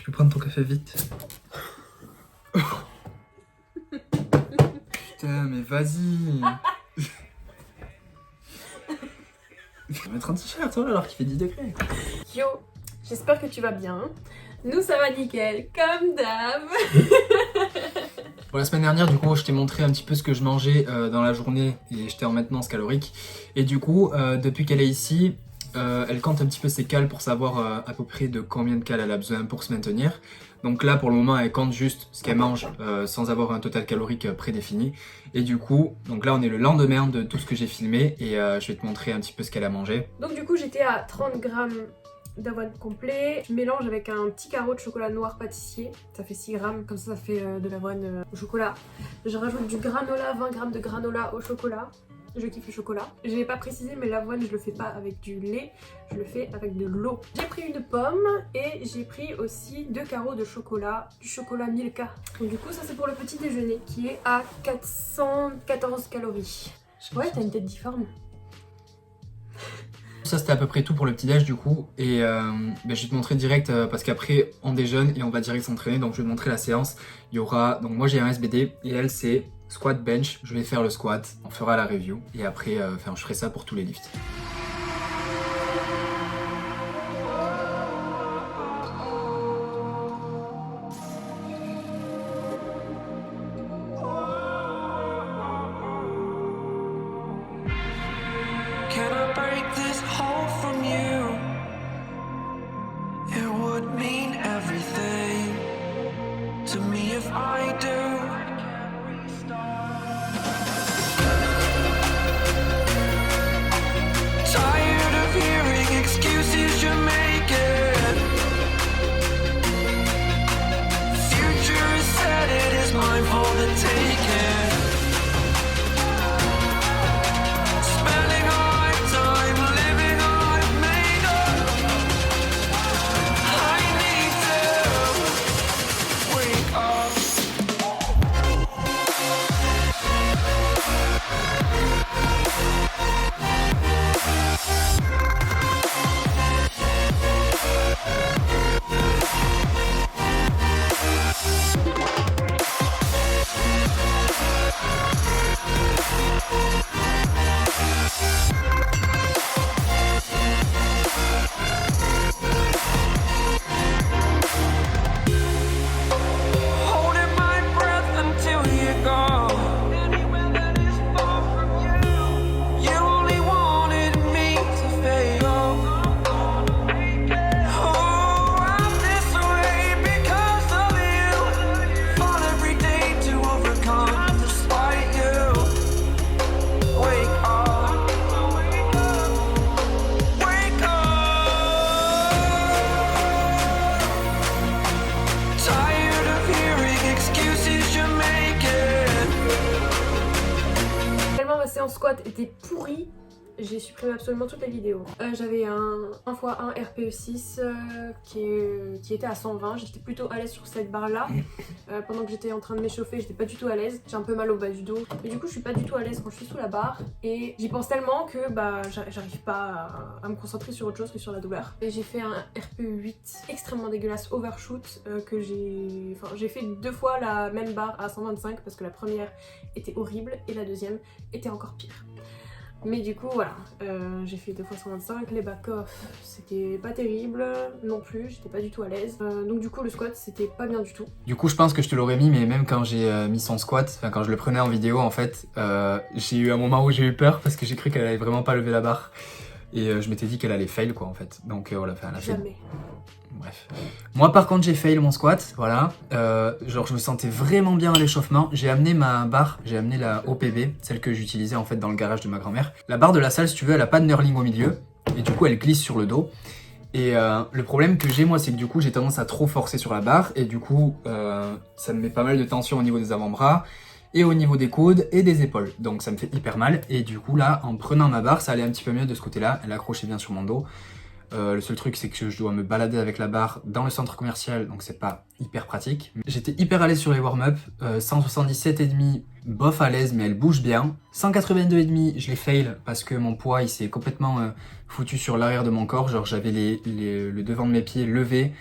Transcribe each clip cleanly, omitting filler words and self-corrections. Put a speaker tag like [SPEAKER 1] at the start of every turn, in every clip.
[SPEAKER 1] Tu peux prendre ton café vite. Putain, mais vas-y. Je vais mettre un t-shirt alors qu'il fait 10 degrés.
[SPEAKER 2] Yo, j'espère que tu vas bien. Nous ça va nickel, comme d'hab.
[SPEAKER 1] Bon, la semaine dernière, du coup, je t'ai montré un petit peu ce que je mangeais dans la journée et j'étais en maintenance calorique. Et du coup, depuis qu'elle est ici, elle compte un petit peu ses cales pour savoir à peu près de combien de cales elle a besoin pour se maintenir. Donc là, pour le moment, elle compte juste ce qu'elle mange sans avoir un total calorique prédéfini. Et du coup, donc là, on est le lendemain de tout ce que j'ai filmé et je vais te montrer un petit peu ce qu'elle a mangé.
[SPEAKER 2] Donc du coup, j'étais à 30 grammes d'avoine complet. Je mélange avec un petit carreau de chocolat noir pâtissier. Ça fait 6 grammes, comme ça fait de l'avoine au chocolat. Je rajoute du granola, 20 grammes de granola au chocolat. Je kiffe le chocolat. Je n'ai pas précisé, mais l'avoine, je le fais pas avec du lait, je le fais avec de l'eau. J'ai pris une pomme et j'ai pris aussi 2 carreaux de chocolat, du chocolat Milka. Donc du coup, ça c'est pour le petit déjeuner qui est à 414 calories. Ouais, t'as une tête difforme.
[SPEAKER 1] Ça c'était à peu près tout pour le petit déj du coup et je vais te montrer direct parce qu'après on déjeune et on va direct s'entraîner, donc je vais te montrer la séance. Il y aura, donc moi j'ai un SBD et elle c'est squat bench, je vais faire le squat, on fera la review et après je ferai ça pour tous les lifts.
[SPEAKER 3] Can I break this hold from you? It would mean everything to me if I do. Tired of hearing excuses you're making. Future is set, it is mine for the taking.
[SPEAKER 2] En squat était pourri, j'ai supprimé absolument toutes les vidéos. J'avais un 1x1 RPE6 qui était à 120, j'étais plutôt à l'aise sur cette barre là. Pendant que j'étais en train de m'échauffer, j'étais pas du tout à l'aise, j'ai un peu mal au bas du dos. Mais du coup je suis pas du tout à l'aise quand je suis sous la barre et j'y pense tellement que j'arrive pas à me concentrer sur autre chose que sur la douleur. Et j'ai fait un RPE8 extrêmement dégueulasse, overshoot, que j'ai fait 2 fois la même barre à 125 parce que la première était horrible et la deuxième était encore pire. Mais du coup voilà, j'ai fait 2 fois 125, les back-off c'était pas terrible non plus, j'étais pas du tout à l'aise. Donc du coup le squat c'était pas bien du tout.
[SPEAKER 1] Du coup je pense que je te l'aurais mis, mais même quand j'ai mis son squat, quand je le prenais en vidéo en fait, j'ai eu un moment où j'ai eu peur parce que j'ai cru qu'elle allait vraiment pas lever la barre. Et je m'étais dit qu'elle allait fail quoi en fait, donc voilà, elle a fait.
[SPEAKER 2] Jamais.
[SPEAKER 1] Bref. Moi par contre j'ai fail mon squat, voilà. Genre je me sentais vraiment bien à l'échauffement. J'ai amené ma barre, j'ai amené la OPB, celle que j'utilisais en fait dans le garage de ma grand-mère. La barre de la salle si tu veux elle a pas de knurling au milieu et du coup elle glisse sur le dos. Et le problème que j'ai moi c'est que du coup j'ai tendance à trop forcer sur la barre et du coup ça me met pas mal de tension au niveau des avant-bras et au niveau des coudes et des épaules. Donc ça me fait hyper mal et du coup là en prenant ma barre ça allait un petit peu mieux de ce côté-là, elle accrochait bien sur mon dos. Le seul truc c'est que je dois me balader avec la barre dans le centre commercial, donc c'est pas hyper pratique. J'étais hyper à l'aise sur les warm-up, 177,5 bof à l'aise mais elle bouge bien. 182,5 je l'ai fail parce que mon poids il s'est complètement foutu sur l'arrière de mon corps, genre j'avais le devant de mes pieds levé,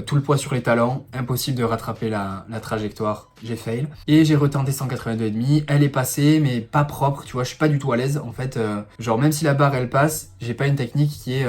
[SPEAKER 1] tout le poids sur les talons, impossible de rattraper la trajectoire, j'ai fail. Et j'ai retenté 182,5, elle est passée mais pas propre, tu vois, je suis pas du tout à l'aise en fait. Genre même si la barre elle passe, j'ai pas une technique qui est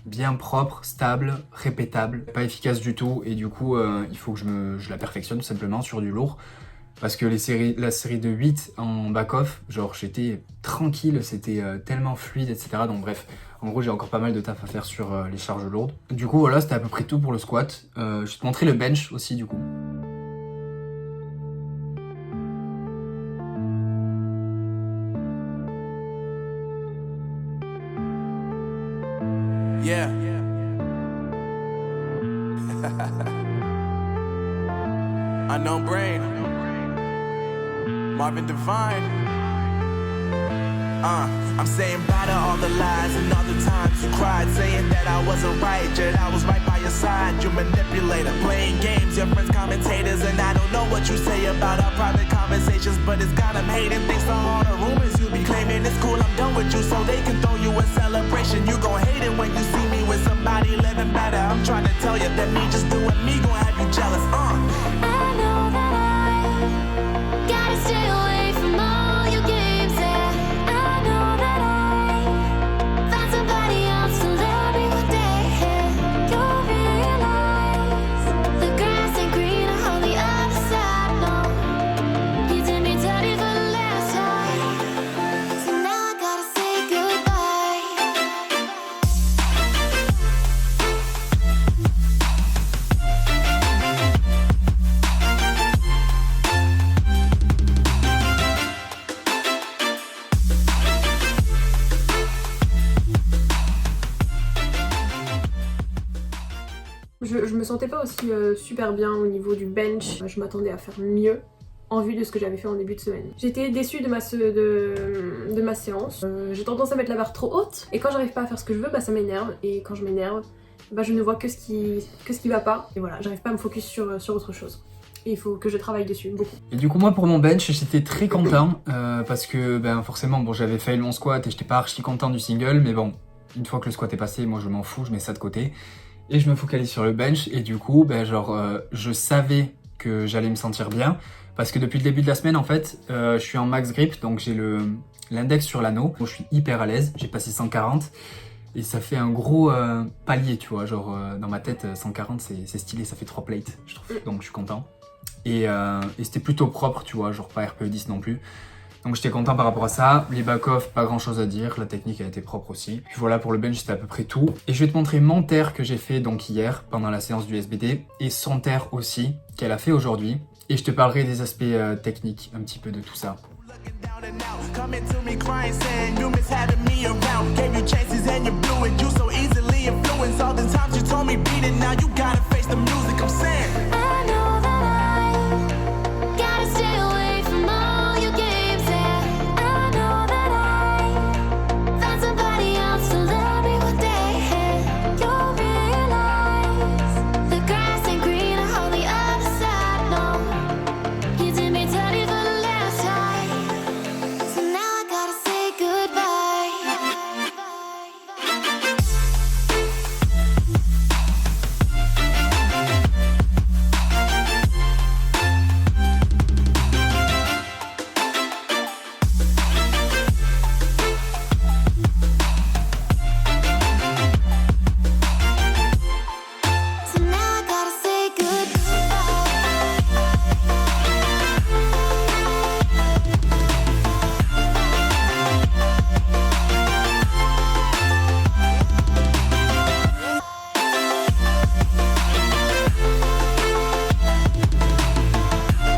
[SPEAKER 1] bien propre, stable, répétable, pas efficace du tout et du coup il faut que je la perfectionne tout simplement sur du lourd. Parce que la série de 8 en back-off, genre j'étais tranquille, c'était tellement fluide, etc. Donc bref, en gros j'ai encore pas mal de taf à faire sur les charges lourdes. Du coup voilà, c'était à peu près tout pour le squat. Je vais te montrer le bench aussi du coup.
[SPEAKER 3] Yeah. Unknown Brain. Marvin Devine. I'm saying bye to all the lies and all the times you cried, saying that I wasn't right, yet I was right by your side. You manipulator, playing games, your friends commentators, and I don't know what you say about our private conversations, but it's got them hating. Thanks to all the rumors you be claiming. It's cool, I'm done with you, so they can throw you a celebration. You gon' hate it when you see me with somebody living better. I'm trying to tell you that me just doing me gon' have you jealous.
[SPEAKER 4] I know that I gotta stay away from all your games. Yeah, I know that I found somebody else to love me one day. Yeah, you'll realize the grass ain't greener on the other side. No, you did me dirty for the last time, so now I gotta say goodbye.
[SPEAKER 2] Je me sentais pas aussi super bien au niveau du bench. Je m'attendais à faire mieux en vue de ce que j'avais fait en début de semaine. J'étais déçue de ma séance. J'ai tendance à mettre la barre trop haute et quand j'arrive pas à faire ce que je veux, bah ça m'énerve, et quand je m'énerve, bah je ne vois que ce qui va pas, et voilà, j'arrive pas à me focus sur autre chose. Et il faut que je travaille dessus beaucoup.
[SPEAKER 1] Et du coup moi pour mon bench j'étais très content parce que ben forcément bon j'avais fail mon squat et j'étais pas archi content du single, mais bon une fois que le squat est passé, moi je m'en fous, je mets ça de côté et je me focalise sur le bench. Et du coup ben genre je savais que j'allais me sentir bien parce que depuis le début de la semaine en fait je suis en max grip, donc j'ai l'index sur l'anneau, je suis hyper à l'aise, j'ai passé 140 et ça fait un gros palier, tu vois, genre dans ma tête 140 c'est stylé, ça fait 3 plates je trouve, donc je suis content. Et c'était plutôt propre, tu vois, genre pas RPE10 non plus. Donc j'étais content par rapport à ça. Les back-off, pas grand chose à dire, la technique a été propre aussi. Puis voilà, pour le bench c'était à peu près tout. Et je vais te montrer mon terre que j'ai fait donc hier pendant la séance du SBD et son terre aussi qu'elle a fait aujourd'hui. Et je te parlerai des aspects techniques, un petit peu de tout ça.
[SPEAKER 3] Coming to me crying, saying you miss having me around. Gave you chances and you blew it. You so easily influenced. All the times you told me beat it, now you gotta face the music. I'm saying
[SPEAKER 4] I know that I gotta stay away from all your games. Yeah, I know that I found somebody else to love me one day. Yeah, you'll realize the grass ain't greener on the other side. No, you did me dirty for the last time, so now I gotta say goodbye. So now I gotta say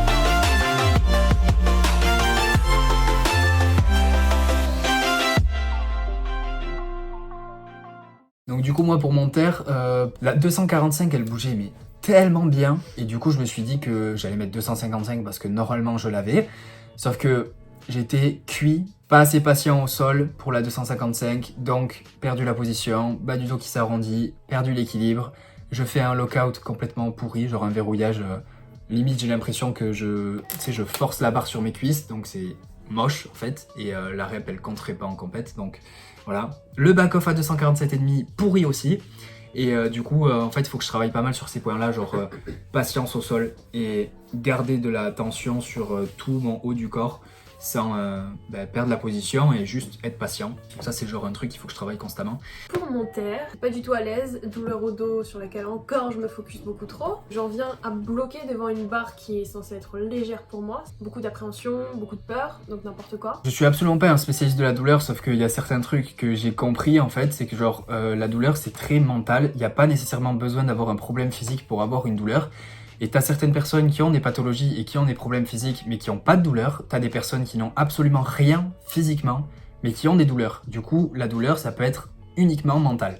[SPEAKER 4] goodbye.
[SPEAKER 1] Donc du coup moi pour mon terre, la 245 elle bougeait mais tellement bien. Et du coup je me suis dit que j'allais mettre 255 parce que normalement je l'avais. Sauf que j'étais cuit, pas assez patient au sol pour la 255. Donc perdu la position, bas du dos qui s'arrondit, perdu l'équilibre. Je fais un lockout complètement pourri, genre un verrouillage. Limite j'ai l'impression que je force la barre sur mes cuisses. Donc c'est moche en fait. Et la rep elle compterait pas en compète. Donc voilà. Le back-off à 247,5 pourri aussi. Et du coup, en fait, il faut que je travaille pas mal sur ces points-là, genre patience au sol et garder de la tension sur tout mon haut du corps sans perdre la position et juste être patient. Donc ça, c'est genre un truc qu'il faut que je travaille constamment.
[SPEAKER 2] Pour mon terre, pas du tout à l'aise, douleur au dos sur laquelle encore je me focus beaucoup trop. J'en viens à bloquer devant une barre qui est censée être légère pour moi. Beaucoup d'appréhension, beaucoup de peur, donc n'importe quoi.
[SPEAKER 1] Je suis absolument pas un spécialiste de la douleur, sauf qu'il y a certains trucs que j'ai compris en fait, c'est que genre la douleur c'est très mental, il n'y a pas nécessairement besoin d'avoir un problème physique pour avoir une douleur. Et t'as certaines personnes qui ont des pathologies et qui ont des problèmes physiques mais qui n'ont pas de douleur. T'as des personnes qui n'ont absolument rien physiquement mais qui ont des douleurs. Du coup, la douleur ça peut être uniquement mental.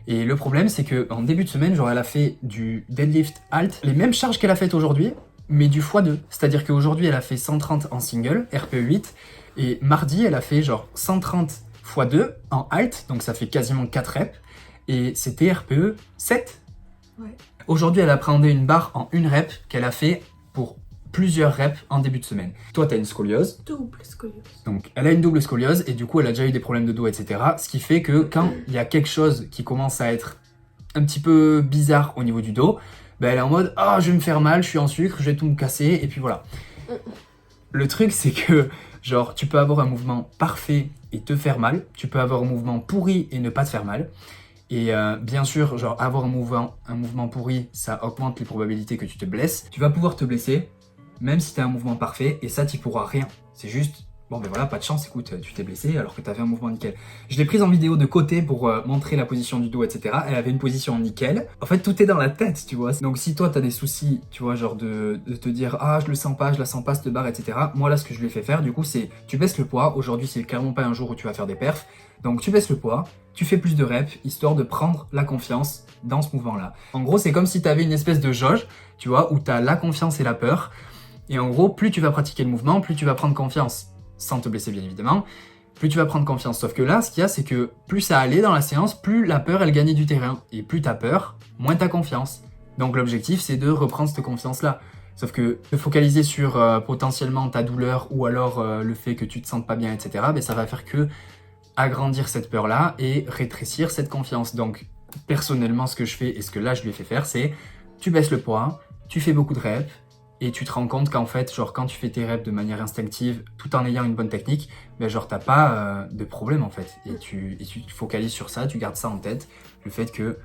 [SPEAKER 1] Et le problème c'est que en début de semaine, genre elle a fait du deadlift halt, les mêmes charges qu'elle a faites aujourd'hui, mais du x2. C'est-à-dire qu'aujourd'hui elle a fait 130 en single, RPE 8, et mardi elle a fait genre 130 x2 en halt, donc ça fait quasiment 4 reps, et c'était RPE 7.
[SPEAKER 2] Ouais.
[SPEAKER 1] Aujourd'hui, elle a appréhendé une barre en une rep qu'elle a fait pour plusieurs reps en début de semaine. Toi, t'as une scoliose.
[SPEAKER 2] Double scoliose.
[SPEAKER 1] Donc, elle a une double scoliose et du coup, elle a déjà eu des problèmes de dos, etc. Ce qui fait que quand il y a quelque chose qui commence à être un petit peu bizarre au niveau du dos, elle est en mode « Ah, je vais me faire mal, je suis en sucre, je vais tout me casser. » Et puis voilà. Le truc, c'est que genre, tu peux avoir un mouvement parfait et te faire mal. Tu peux avoir un mouvement pourri et ne pas te faire mal. Et bien sûr, genre avoir un mouvement pourri, ça augmente les probabilités que tu te blesses. Tu vas pouvoir te blesser, même si tu as un mouvement parfait, et ça, tu pourras rien. C'est juste, bon ben voilà, pas de chance, écoute, tu t'es blessé alors que tu avais un mouvement nickel. Je l'ai prise en vidéo de côté pour montrer la position du dos, etc. Elle avait une position nickel. En fait, tout est dans la tête, tu vois. Donc si toi, tu as des soucis, tu vois, genre de te dire, ah, je le sens pas, je la sens pas, cette barre, etc. Moi, là, ce que je lui ai fait faire, du coup, c'est, tu baisses le poids. Aujourd'hui, c'est clairement pas un jour où tu vas faire des perfs. Donc tu baisses le poids, tu fais plus de reps, histoire de prendre la confiance dans ce mouvement-là. En gros, c'est comme si tu avais une espèce de jauge, tu vois, où tu as la confiance et la peur. Et en gros, plus tu vas pratiquer le mouvement, plus tu vas prendre confiance, sans te blesser bien évidemment, plus tu vas prendre confiance. Sauf que là, ce qu'il y a, c'est que plus ça allait dans la séance, plus la peur, elle gagnait du terrain. Et plus tu as peur, moins tu as confiance. Donc l'objectif, c'est de reprendre cette confiance-là. Sauf que te focaliser sur potentiellement ta douleur ou alors le fait que tu te sentes pas bien, etc., ça va faire que agrandir cette peur-là et rétrécir cette confiance. Donc, personnellement, ce que je fais et ce que là, je lui ai fait faire, c'est tu baisses le poids, tu fais beaucoup de reps et tu te rends compte qu'en fait, genre, quand tu fais tes reps de manière instinctive, tout en ayant une bonne technique, genre, t'as pas de problème, en fait. Et tu te focalises sur ça, tu gardes ça en tête, le fait que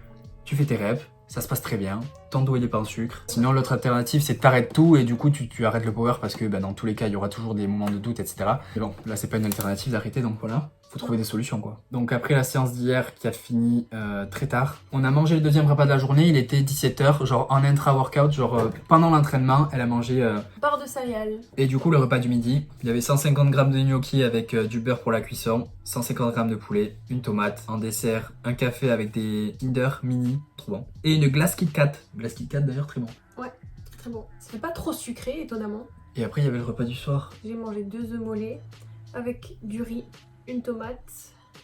[SPEAKER 1] tu fais tes reps, ça se passe très bien, ton dos il est pas en sucre. Sinon l'autre alternative c'est que t'arrêtes tout et du coup tu arrêtes le power parce que dans tous les cas il y aura toujours des moments de doute, etc. Mais bon, là c'est pas une alternative d'arrêter, donc voilà, faut trouver des solutions quoi. Donc après la séance d'hier qui a fini très tard, on a mangé le deuxième repas de la journée, il était 17h, genre en intra-workout, genre pendant l'entraînement, elle a mangé
[SPEAKER 2] barre de céréales.
[SPEAKER 1] Et du coup le repas du midi, il y avait 150 g de gnocchi avec du beurre pour la cuisson, 150 g de poulet, une tomate, en dessert, un café avec des Kinder Mini, trop bon, et une glace Kit Kat. Glace Kit Kat d'ailleurs très bon.
[SPEAKER 2] Ouais, très bon. C'était pas trop sucré étonnamment.
[SPEAKER 1] Et après il y avait le repas du soir.
[SPEAKER 2] J'ai mangé 2 œufs mollets avec du riz, une tomate.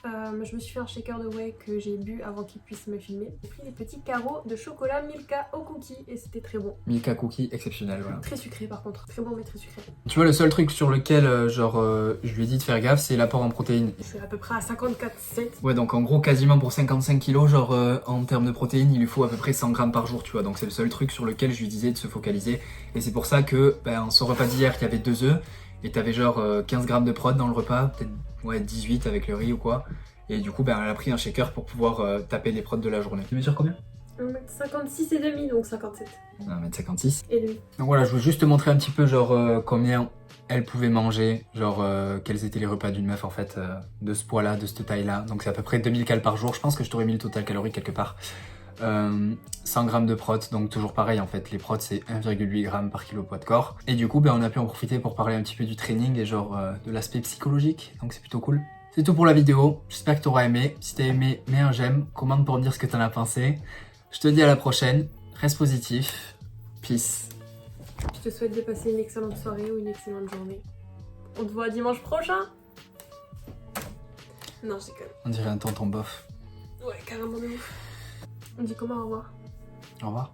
[SPEAKER 2] Je me suis fait un shaker de whey que j'ai bu avant qu'il puisse me filmer. J'ai pris des petits carreaux de chocolat Milka au cookie et c'était très bon.
[SPEAKER 1] Milka cookie exceptionnel, voilà.
[SPEAKER 2] Très sucré par contre, très bon mais très sucré.
[SPEAKER 1] Tu vois, le seul truc sur lequel je lui ai dit de faire gaffe, c'est l'apport en protéines.
[SPEAKER 2] Je suis à peu près à 54,7.
[SPEAKER 1] Ouais, donc en gros quasiment pour 55 kilos, genre en termes de protéines, il lui faut à peu près 100 grammes par jour, tu vois. Donc c'est le seul truc sur lequel je lui disais de se focaliser. Et c'est pour ça que son repas d'hier, il y avait 2 œufs et t'avais genre 15 grammes de prot dans le repas, peut-être 18 avec le riz ou quoi. Et du coup, elle a pris un shaker pour pouvoir taper les prods de la journée. Tu mesures combien?
[SPEAKER 2] 1m56 et demi, donc 57.
[SPEAKER 1] 1m56.
[SPEAKER 2] Et demi.
[SPEAKER 1] Donc voilà, je veux juste te montrer un petit peu genre combien elle pouvait manger, genre quels étaient les repas d'une meuf en fait, de ce poids-là, de cette taille-là. Donc c'est à peu près 2000 calories par jour. Je pense que je t'aurais mis le total calorique quelque part. 100 grammes de prot, donc toujours pareil en fait, les prots c'est 1,8 g par kilo poids de corps. Et du coup, on a pu en profiter pour parler un petit peu du training et genre de l'aspect psychologique, donc c'est plutôt cool. C'est tout pour la vidéo, j'espère que t'auras aimé. Si t'as aimé, mets un j'aime, commente pour me dire ce que t'en as pensé. Je te dis à la prochaine, reste positif, peace.
[SPEAKER 2] Je te souhaite de passer une excellente soirée ou une excellente journée. On te voit dimanche prochain. Non, je déconne.
[SPEAKER 1] On dirait un tonton bof.
[SPEAKER 2] Ouais, carrément de ouf. On dit comment au revoir?
[SPEAKER 1] Au revoir.